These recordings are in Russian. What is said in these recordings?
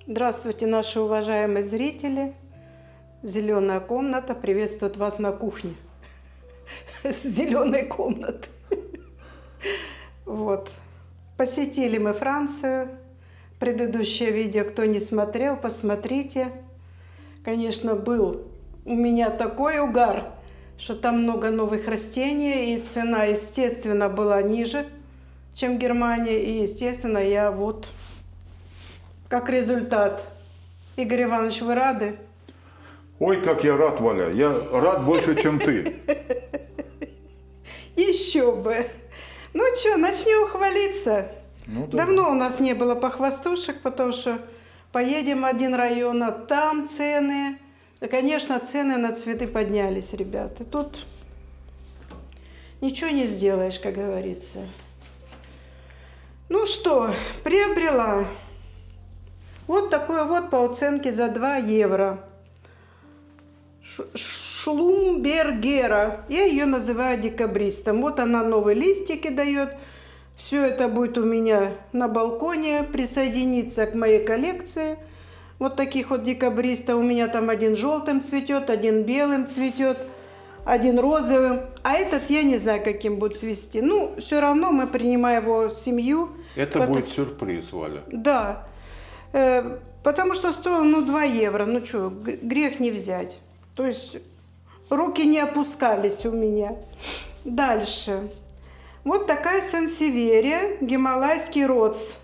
Здравствуйте, наши уважаемые зрители. Зеленая комната приветствует вас на кухне с зеленой комнаты. Вот. Посетили мы Францию. Предыдущее видео, кто не смотрел, посмотрите. Конечно, был у меня такой угар, что там много новых растений, и цена, естественно, была ниже, чем в Германии. И, естественно, я вот как результат. Игорь Иванович, вы рады? Ой, как я рад, Валя. Я рад больше, чем ты. Еще бы. Ну что, начнем хвалиться. Ну, да. Давно у нас не было похвастушек, потому что поедем в один район, а там цены. И, конечно, цены на цветы поднялись, ребята. Тут ничего не сделаешь, как говорится. Ну что, приобрела вот такое вот по оценке за 2 евро. Шлумбергера. Я ее называю декабристом. Вот она новые листики дает. Все это будет у меня на балконе присоединиться к моей коллекции. Вот таких вот декабристов. У меня там один желтым цветет, один белым цветет, один розовым. А этот я не знаю, каким будет цвести. Ну, все равно мы принимаем его в семью. Это будет сюрприз, Валя. Да. Потому что стоил, 2 евро. Ну что, грех не взять. То есть руки не опускались у меня. Дальше. Вот такая сансеверия, гималайский родс.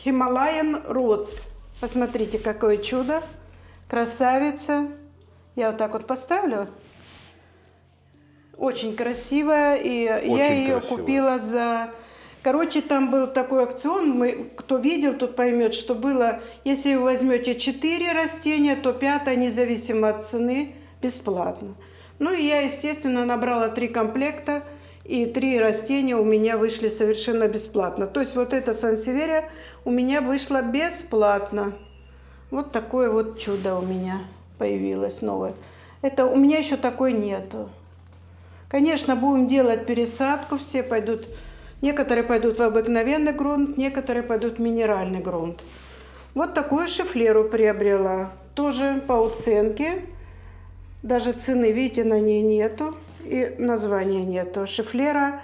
Himalayan Rhodes. Посмотрите, какое чудо. Красавица. Я вот так вот поставлю. Очень красивая. И Очень я ее красивая. купила за... Короче, там был такой акцион, кто видел, тот поймет, что было, если вы возьмете 4 растения, то 5, независимо от цены, бесплатно. Ну и я, естественно, набрала 3 комплекта, и 3 растения у меня вышли совершенно бесплатно. То есть вот эта сансеверия у меня вышла бесплатно. Вот такое вот чудо у меня появилось новое. Это у меня еще такой нету. Конечно, будем делать пересадку, все пойдут... Некоторые пойдут в обыкновенный грунт, некоторые пойдут в минеральный грунт. Вот такую шифлеру приобрела. Тоже по оценке. Даже цены, видите, на ней нету. И названия нету. Шифлера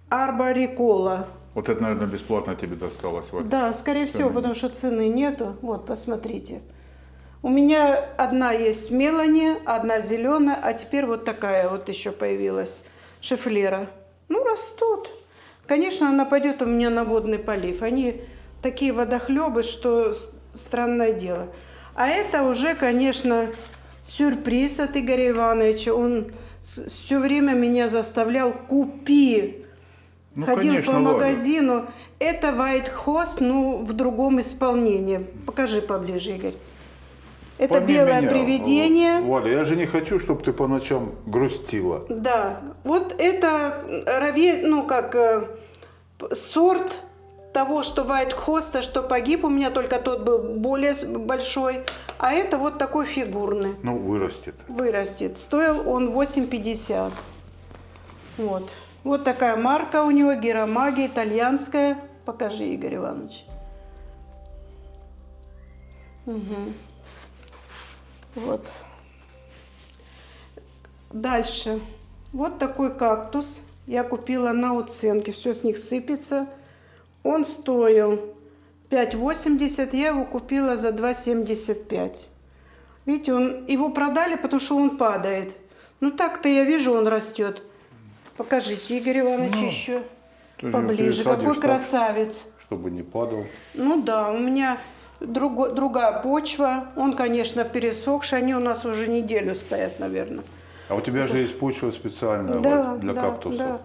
арборикола. Вот это, наверное, бесплатно тебе досталось, Валя. Да, скорее всего, потому что цены нету. Вот, посмотрите. У меня одна есть мелани, одна зеленая, а теперь вот такая вот еще появилась шифлера. Ну, растут. Конечно, она пойдет у меня на водный полив. Они такие водохлебы, что странное дело. А это уже, конечно, сюрприз от Игоря Ивановича. Он все время меня заставлял: купи. Ну, Ходил конечно, по Валя. магазину. Это White Host, в другом исполнении. Покажи поближе, Игорь. Это Помимо белое меня, привидение. Валя, я же не хочу, чтобы ты по ночам грустила. Да, вот это сорт того, что White Host, что погиб, у меня только тот был более большой, а это вот такой фигурный. Ну, вырастет. Вырастет. Стоил он 8,50. Вот. Вот такая марка у него, Гиромаги, итальянская. Покажи, Игорь Иванович. Угу. Вот. Дальше. Вот такой кактус. Я купила на оценке. Все с них сыпется. Он стоил 5,80. Я его купила за 2,75. Видите, его продали, потому что он падает. Ну так-то я вижу, он растет. Покажите, Игорь Иванович, еще Ты же поближе. пересадишь Какой так, красавец. чтобы не падал. Ну да, у меня другая почва. Он, конечно, пересохший. Они у нас уже неделю стоят, наверное. А у тебя же есть почва специальная, Да, Валь, для да, кактусов. да.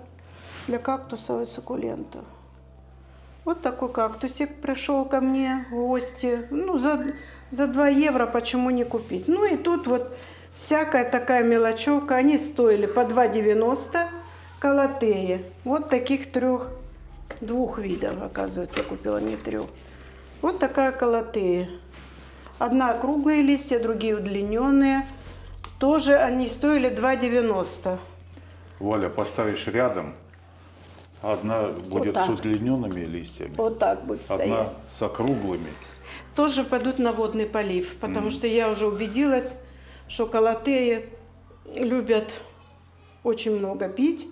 Для кактусов и суккулентов. Вот такой кактусик пришел ко мне в гости. Ну, за 2 евро почему не купить? Ну и тут вот всякая такая мелочевка. Они стоили по 2,90 колотеи. Вот таких 2 видов, оказывается, я купила, не 3. Вот такая колотея. Одна круглые листья, другие удлиненные. Тоже они стоили 2,90. Валя, поставишь рядом, Одна будет так. с удлиненными листьями, Вот так будет стоять. одна с округлыми. Тоже пойдут на водный полив, потому что я уже убедилась, что колотеи любят очень много пить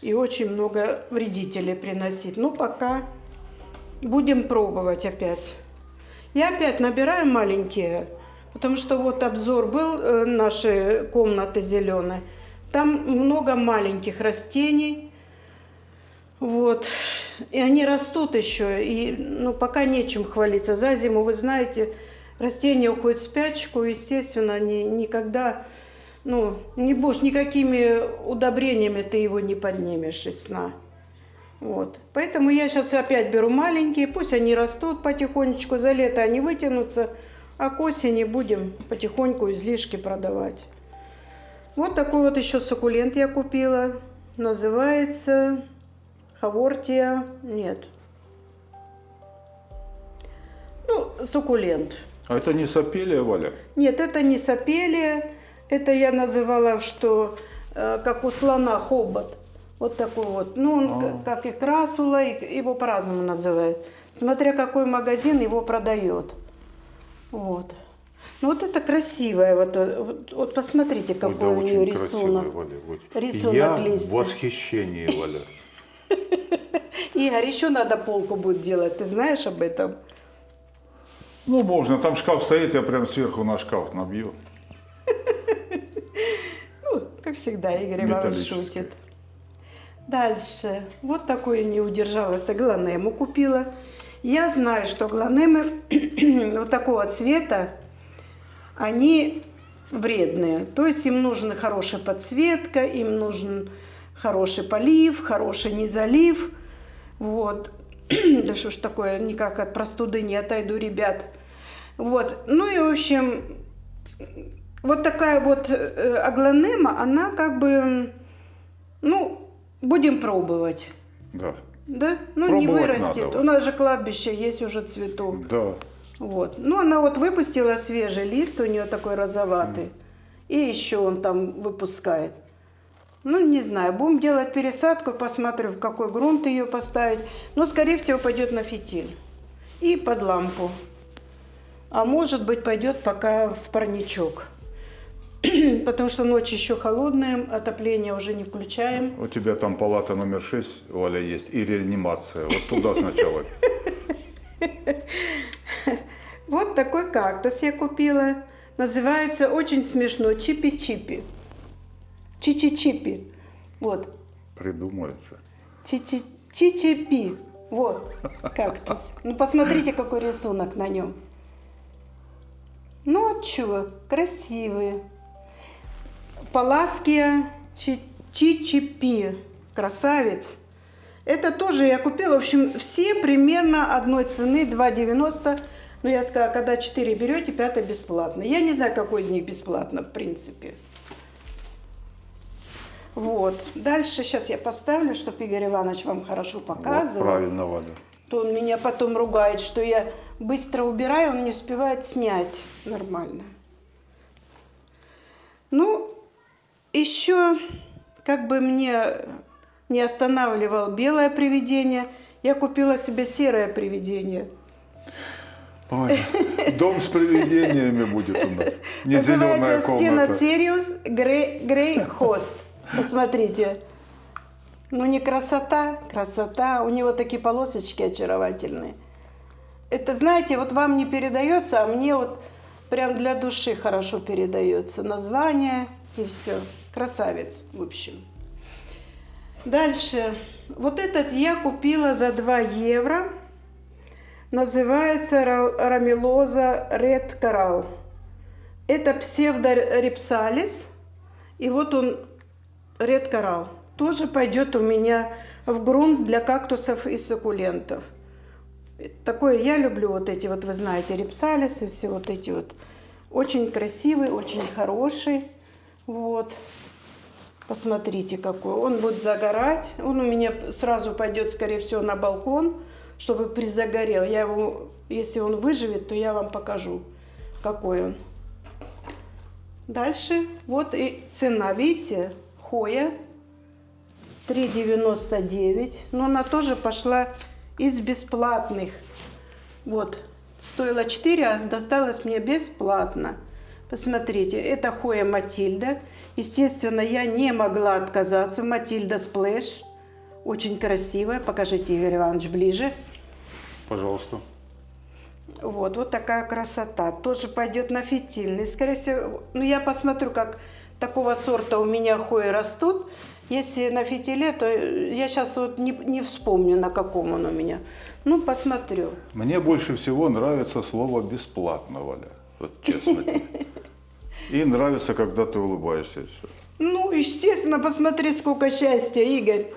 и очень много вредителей приносить. Ну, пока будем пробовать опять. Я опять набираю маленькие, потому что вот обзор был нашей комнаты зеленой. Там много маленьких растений. Вот. И они растут еще. И ну, пока нечем хвалиться. За зиму, вы знаете, растения уходят в спячку. Естественно, они никогда... Ну, не будешь никакими удобрениями ты его не поднимешь из сна. Вот. Поэтому я сейчас опять беру маленькие, пусть они растут потихонечку, за лето они вытянутся, а к осени будем потихоньку излишки продавать. Вот такой вот еще суккулент я купила. Называется Хавортия. Нет. Ну, суккулент. А это не сапелия, Валя? Нет, это не сапелия. Это я называла, что как у слона хобот. Вот такой вот. Ну, он как и красула, его по-разному называют. Смотря какой магазин его продает. Вот. Ну, вот это красивое. Вот посмотрите, какой Ой, да, у нее очень рисунок. красивый, Валя, вот. Рисунок Я листа. в восхищении, Валя. Игорь, еще надо полку будет делать. Ты знаешь об этом? Ну, можно. Там шкаф стоит, я прям сверху на шкаф набью. Ну, как всегда, Игорь Иванович Металлический. шутит. Дальше. Вот такую не удержалась, аглонему купила. Я знаю, что аглонемы вот такого цвета, они вредные. То есть им нужна хорошая подсветка, им нужен хороший полив, хороший низолив. Вот. Да что ж такое, никак от простуды не отойду, ребят. Вот. Ну и, в общем, вот такая вот аглонема, она как бы, ну, будем пробовать. Да. Да? Ну, не Пробовать вырастет. надо. У нас же кладбище есть уже цветов. Да. Вот. Ну, она вот выпустила свежий лист, у нее такой розоватый. И еще он там выпускает. Ну, не знаю, будем делать пересадку, посмотрю, в какой грунт ее поставить. Но, скорее всего, пойдет на фитиль. И под лампу. А может быть, пойдет пока в парничок. Потому что ночь еще холодная, отопление уже не включаем. У тебя там палата номер 6, Валя, есть, и реанимация. Вот туда сначала. Вот такой кактус я купила. Называется очень смешно Чипи-чипи. Чичи-чипи. Вот. Придумают же. Чичи-пи. Вот кактус. Ну, посмотрите, какой рисунок на нем. Ну, а чего? Красивые. Палаския Чичи-пи. Красавец. Это тоже я купила. В общем, все примерно одной цены, 2,90. Но я сказала, когда 4 берете, 5 бесплатно. Я не знаю, какой из них бесплатно, в принципе. Вот. Дальше сейчас я поставлю, чтобы Игорь Иванович вам хорошо Вот, показывал. правильно, Валя. То он меня потом ругает, что я быстро убираю, он не успевает снять нормально. Ну, еще, как бы мне не останавливал белое привидение, я купила себе серое привидение. Ой, дом с привидениями будет у нас. Не зеленая Называется комната. Стеноцериус Грей Хост. Посмотрите. Ну, не красота, красота. У него такие полосочки очаровательные. Это, знаете, вот вам не передается, а мне вот прям для души хорошо передается. Название и все. Красавец, в общем. Дальше. Вот этот я купила за 2 евро. Называется Рамилоза Ред Коралл. Это псевдорипсалис. И вот он, Ред Коралл. Тоже пойдет у меня в грунт для кактусов и суккулентов. Такое я люблю, вот эти вот, вы знаете, рипсалисы, все вот эти вот. Очень красивый, очень хороший. Вот. Посмотрите, какой. Он будет загорать. Он у меня сразу пойдет, скорее всего, на балкон, чтобы призагорел. Я его, если он выживет, то я вам покажу, какой он. Дальше. Вот и цена, видите, Хоя. 3,99. Но она тоже пошла из бесплатных. Вот, стоила 4, а досталось мне бесплатно. Посмотрите, это Хоя Матильда. Естественно, я не могла отказаться. Матильда Сплэш. Очень красивая. Покажите, Игорь Иванович, ближе. Пожалуйста. Вот такая красота. Тоже пойдет на фитильный. Скорее всего, ну я посмотрю, как такого сорта у меня хои растут. Если на фитиле, то я сейчас вот не вспомню, на каком он у меня. Ну, посмотрю. Мне больше всего нравится слово «бесплатно», Валя. Вот честно тебе. И нравится, когда ты улыбаешься. Всё. Ну, естественно, посмотри, сколько счастья, Игорь.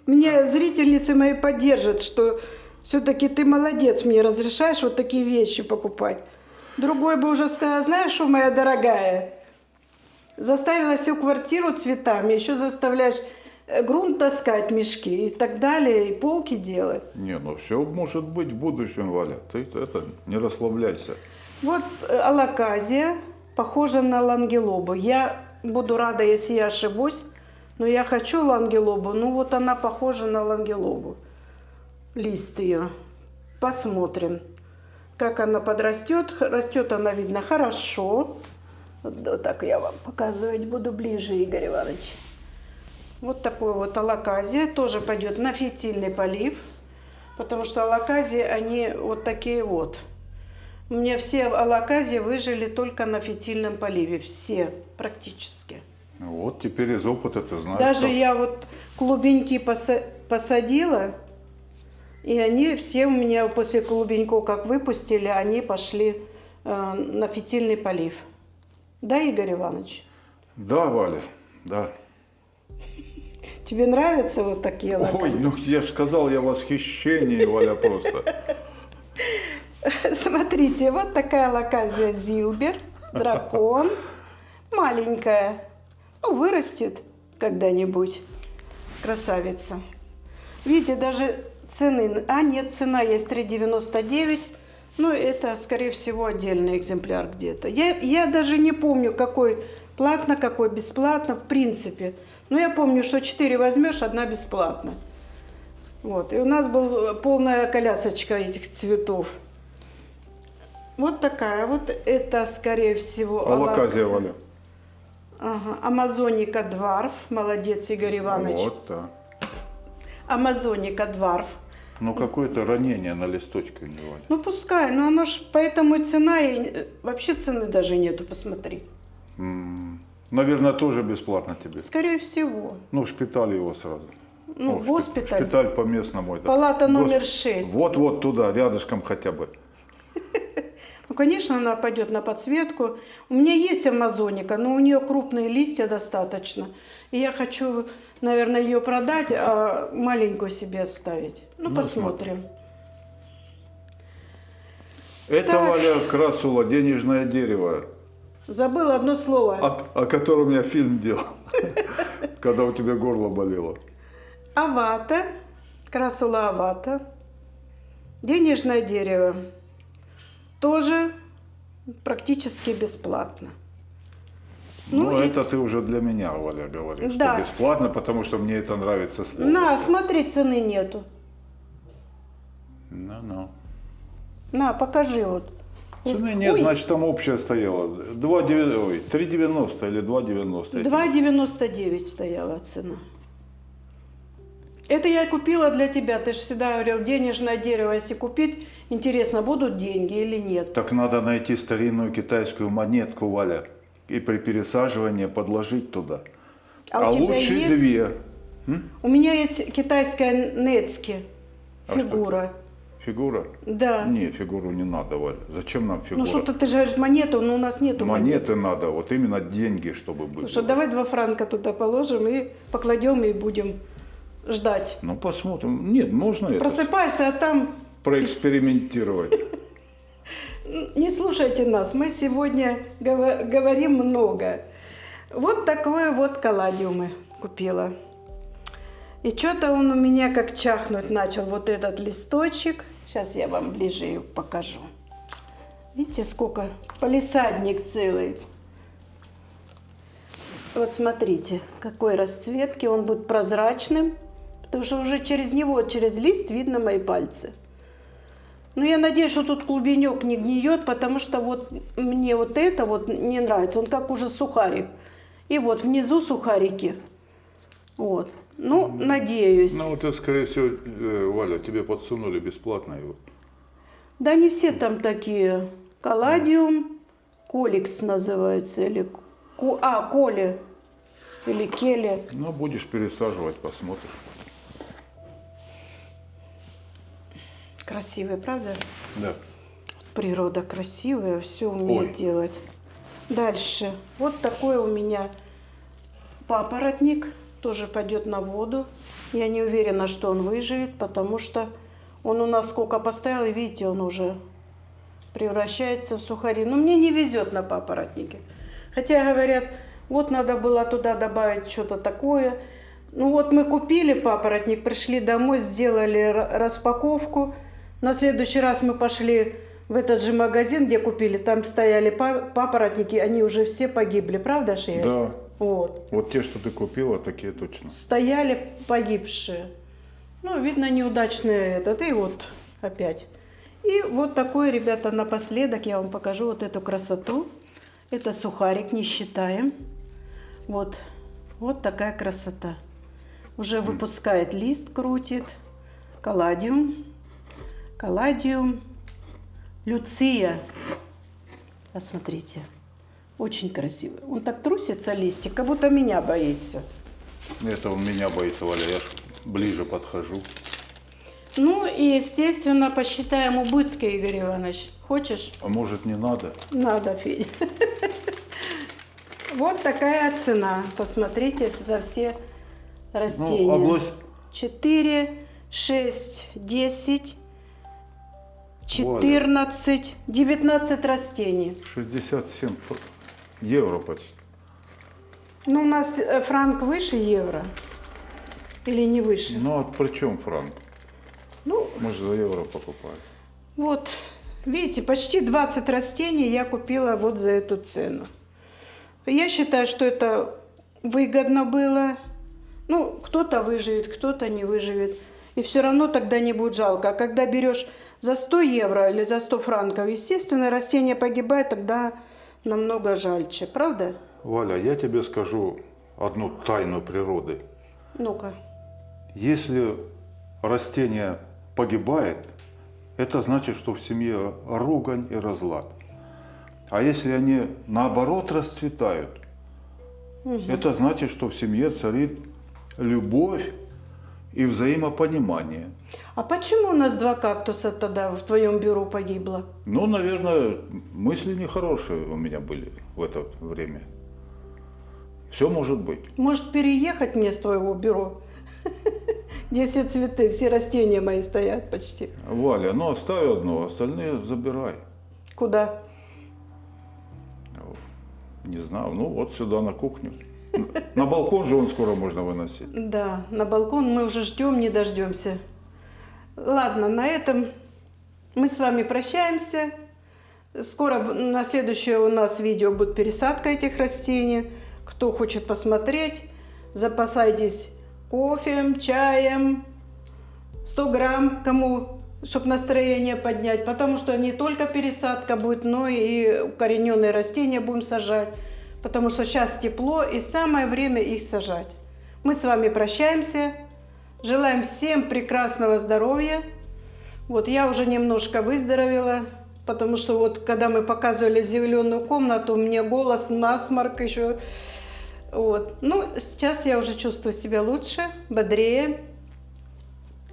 Меня зрительницы мои поддержат, что все-таки ты молодец, мне разрешаешь вот такие вещи покупать. Другой бы уже сказал, знаешь что, моя дорогая, заставила всю квартиру цветами, еще заставляешь грунт таскать, мешки и так далее, и полки делать. Не, ну все может быть в будущем, Валя. Ты это не расслабляйся. Вот алаказия похожа на лангелобу. Я буду рада, если я ошибусь, но я хочу лангелобу. Ну вот она похожа на лангелобу. Лист ее. Посмотрим, как она подрастет. Растет она, видно, хорошо. Вот так я вам показывать буду ближе, Игорь Иванович. Вот такой вот алаказия. Тоже пойдет на фитильный полив. Потому что алаказии, они вот такие вот. У меня все алаказии выжили только на фитильном поливе. Все практически. Вот теперь из опыта ты знаешь. Даже как... я вот клубеньки посадила, и они все у меня после клубеньков, как выпустили, они пошли на фитильный полив. Да, Игорь Иванович? Да, Валя, да. Тебе нравятся вот такие алаказии? Ой, ну я же сказал, я в восхищении, Валя, просто. Смотрите, вот такая алаказия Зилбер, дракон, маленькая. Ну, вырастет когда-нибудь. Красавица. Видите, даже цены... А, нет, цена есть 3,99. Ну, это, скорее всего, отдельный экземпляр где-то. Я даже не помню, какой платно, какой бесплатно, в принципе. Но я помню, что 4 возьмешь, 1 бесплатно. Вот. И у нас была полная колясочка этих цветов. Вот такая вот. Это, скорее всего... Алаказия, Валя. Ага. Амазоника Дварф. Молодец, Игорь Иванович. Вот, да. Амазоника Дварф. Ну, какое-то ранение на листочке у него. Ну, пускай. Но оно ж поэтому и цена. И... Вообще цены даже нету, посмотри. Наверное, тоже бесплатно тебе. Скорее всего. Ну, в шпиталь его сразу. Ну, в госпиталь. Шпиталь по-местному. Это. Палата номер 6. Вот туда, рядышком хотя бы. Ну, конечно, она пойдет на подсветку. У меня есть амазоника, но у нее крупные листья достаточно. И я хочу, наверное, ее продать, а маленькую себе оставить. Ну, посмотрим. Это, Так. Валя, красула, денежное дерево. Забыла одно слово. О котором я фильм делал, когда у тебя горло болело. Авата, красула авата, денежное дерево. Тоже практически бесплатно. Ну, и- это ты уже для меня, Валя, говоришь, Да. что бесплатно, потому что мне это нравится слово. На, смотри, цены нету. Ну. На, покажи вот. Цены нет, Ой, значит, там общая стояла. 3,90 или 2,90. 2,99 стояла цена. Это я купила для тебя. Ты же всегда говорил, денежное дерево, если купить, интересно, будут деньги или нет. Так надо найти старинную китайскую монетку, Валя, и при пересаживании подложить туда. А у тебя лучше есть? 2. У меня есть китайская Нецки А фигура. Фигура? Да. Не, фигуру не надо, Валя. Зачем нам фигура? Ну что-то ты же говоришь монету, но у нас нету монет. Монеты надо, вот именно деньги, чтобы были. Слушай, давай 2 франка туда положим и покладем и будем ждать. Ну, посмотрим. Нет, можно это Просыпаешься, а там... проэкспериментировать. Не слушайте нас, мы сегодня говорим много. Вот такое вот калладиумы купила. И что-то он у меня как чахнуть начал, вот этот листочек. Сейчас я вам ближе ее покажу. Видите, сколько? Палисадник целый. Вот смотрите, какой расцветки. Он будет прозрачным, потому что уже через него, через лист видно мои пальцы. Ну, я надеюсь, что тут клубенек не гниет, потому что вот мне вот это вот не нравится. Он как уже сухарик. И вот внизу сухарики. Вот. Ну, надеюсь. Ну, вот это, скорее всего, Валя, тебе подсунули бесплатно его. Да не все там такие. Калладиум, коликс называется. Или коли. Или кели. Ну, будешь пересаживать, посмотришь. Красивые, правда? Да. Природа красивая, все умеет Ой. делать. Дальше. Вот такой у меня папоротник. Тоже пойдет на воду. Я не уверена, что он выживет, потому что он у нас сколько поставил, и видите, он уже превращается в сухари. Но мне не везет на папоротники. Хотя говорят, вот надо было туда добавить что-то такое. Ну вот мы купили папоротник, пришли домой, сделали распаковку. На следующий раз мы пошли в этот же магазин, где купили. Там стояли папоротники, они уже все погибли, правда, Шея? Да. Вот. Вот те, что ты купила, такие точно. Стояли погибшие. Ну, видно, неудачный этот. И вот опять. И вот такой, ребята, напоследок я вам покажу вот эту красоту. Это сухарик, не считаем. Вот. Вот такая красота. Уже выпускает лист, крутит. Калладиум. Калладиум. Люция. Посмотрите. Очень красивый. Он так трусится, листик, как будто меня боится. Это он меня боится, Валя, я ж ближе подхожу. Ну и, естественно, посчитаем убытки, Игорь Иванович. Хочешь? А может, не надо? Надо, Федя. Вот такая цена. Посмотрите за все растения. Ну, область... 4, 6, 10, 14, 19 растений. 67 евро почти. Ну, у нас франк выше евро. Или не выше? Ну, а при чем франк? Ну, Мы же за евро покупали. вот, видите, почти 20 растений я купила вот за эту цену. Я считаю, что это выгодно было. Ну, кто-то выживет, кто-то не выживет. И все равно тогда не будет жалко. А когда берешь за 100 евро или за 100 франков, естественно, растение погибает, тогда намного жальче. Правда? Валя, я тебе скажу одну тайну природы. Ну-ка. Если растение погибает, это значит, что в семье ругань и разлад. А если они наоборот расцветают, это значит, что в семье царит любовь и взаимопонимание. А почему у нас 2 кактуса тогда в твоем бюро погибло? Ну, наверное, мысли нехорошие у меня были в это время. Все может быть. Может, переехать мне с твоего бюро? Где все цветы, все растения мои стоят почти. Валя, ну оставь одно, остальные забирай. Куда? Не знаю, ну вот сюда на кухню. На балкон же он скоро можно выносить. Да, на балкон мы уже ждем, не дождемся. Ладно, на этом мы с вами прощаемся. Скоро на следующее у нас видео будет пересадка этих растений. Кто хочет посмотреть, запасайтесь кофе, чаем, 100 грамм, кому, чтобы настроение поднять. Потому что не только пересадка будет, но и укорененные растения будем сажать. Потому что сейчас тепло и самое время их сажать. Мы с вами прощаемся. Желаем всем прекрасного здоровья. Вот я уже немножко выздоровела, потому что вот когда мы показывали зеленую комнату, у меня голос, насморк еще. Вот. Ну, сейчас я уже чувствую себя лучше, бодрее.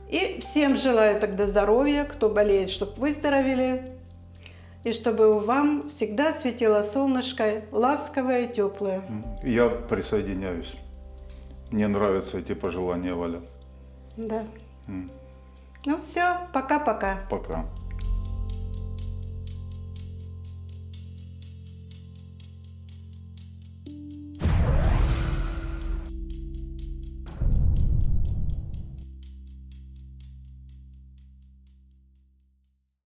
И всем желаю тогда здоровья, кто болеет, чтобы выздоровели. И чтобы вам всегда светило солнышко, ласковое и теплое. Я присоединяюсь. Мне нравятся эти пожелания, Валя. Да. Ну все, пока-пока. Пока.